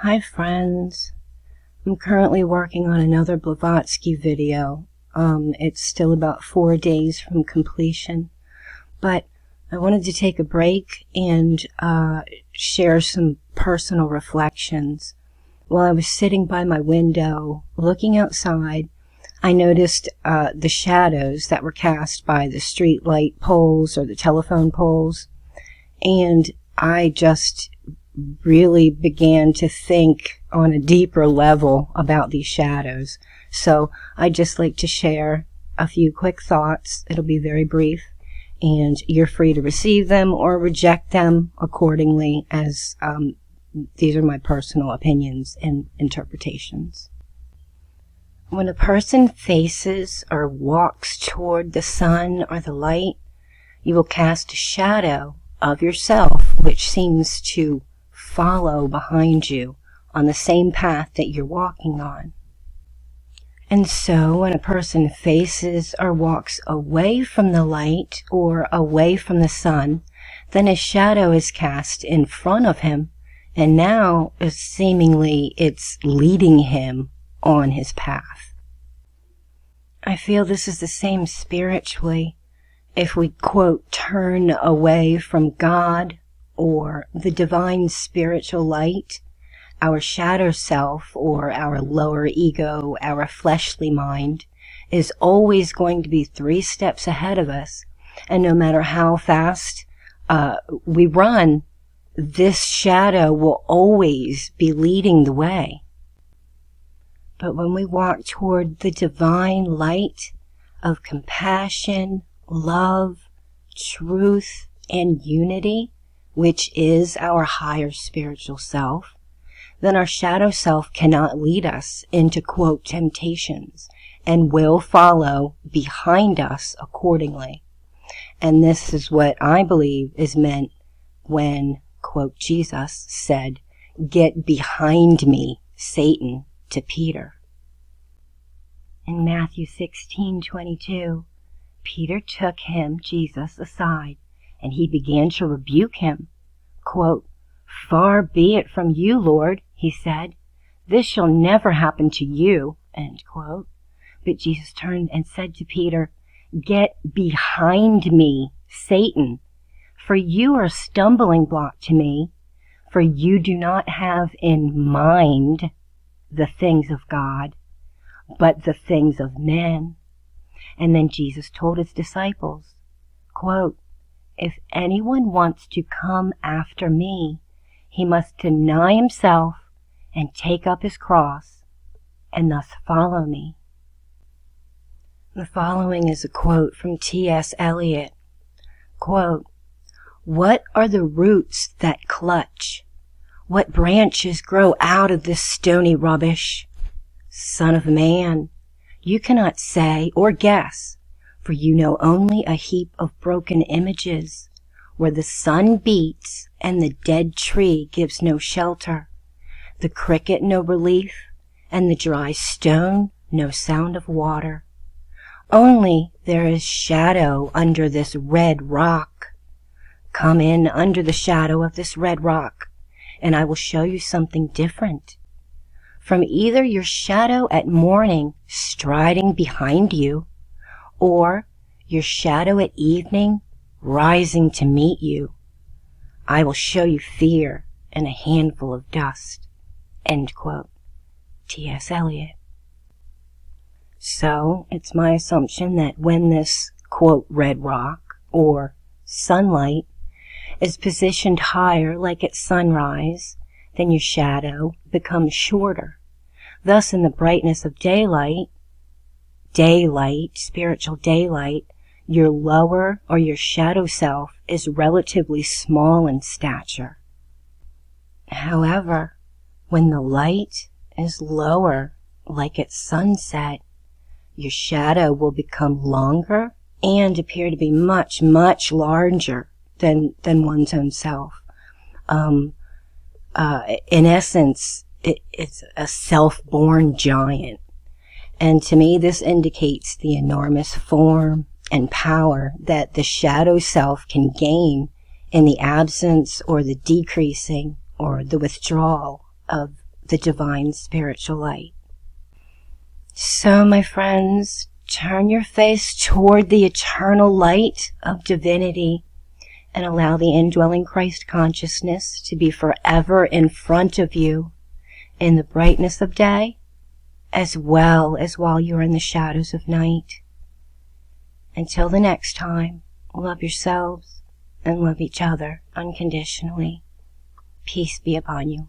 Hi friends, I'm currently working on another Blavatsky video. It's still about 4 days from completion, but I wanted to take a break and share some personal reflections. While I was sitting by my window looking outside, I noticed the shadows that were cast by the street light poles or the telephone poles, and I just really began to think on a deeper level about these shadows. So I'd just like to share a few quick thoughts. It'll be very brief, and you're free to receive them or reject them accordingly, as these are my personal opinions and interpretations. When a person faces or walks toward the sun or the light, you will cast a shadow of yourself which seems to follow behind you on the same path that you're walking on. And so when a person faces or walks away from the light or away from the sun, then a shadow is cast in front of him, and now seemingly it's leading him on his path. I feel this is the same spiritually. If we, quote, turn away from God or the divine spiritual light, our shadow self or our lower ego, our fleshly mind, is always going to be 3 steps ahead of us. And no matter how fast we run, this shadow will always be leading the way. But when we walk toward the divine light of compassion, love, truth, and unity, which is our higher spiritual self, then our shadow self cannot lead us into, quote, temptations, and will follow behind us accordingly. And this is what I believe is meant when, quote, Jesus said, "Get behind me, Satan," to Peter. In Matthew 16:22, Peter took him, Jesus, aside, and he began to rebuke him. Quote, "Far be it from you, Lord," he said. "This shall never happen to you." End quote. But Jesus turned and said to Peter, "Get behind me, Satan, for you are a stumbling block to me, for you do not have in mind the things of God, but the things of men." And then Jesus told his disciples, quote, "If anyone wants to come after me, he must deny himself and take up his cross and thus follow me." The following is a quote from T.S. Eliot. Quote, "What are the roots that clutch? What branches grow out of this stony rubbish? Son of man, you cannot say or guess, for you know only a heap of broken images, where the sun beats and the dead tree gives no shelter, the cricket no relief, and the dry stone no sound of water. Only there is shadow under this red rock. Come in under the shadow of this red rock, and I will show you something different. From either your shadow at morning striding behind you, or your shadow at evening rising to meet you, I will show you fear and a handful of dust." End quote. T.S. Eliot. So it's my assumption that when this, quote, red rock or sunlight is positioned higher, like at sunrise, then your shadow becomes shorter. Thus, in the brightness of daylight, spiritual daylight, your lower or your shadow self is relatively small in stature. However, when the light is lower, like at sunset, your shadow will become longer and appear to be much, much larger than one's own self. In essence, it's a self-born giant. And to me, this indicates the enormous form and power that the shadow self can gain in the absence or the decreasing or the withdrawal of the divine spiritual light. So, my friends, turn your face toward the eternal light of divinity and allow the indwelling Christ consciousness to be forever in front of you in the brightness of day, as well as while you're in the shadows of night. Until the next time, love yourselves and love each other unconditionally. Peace be upon you.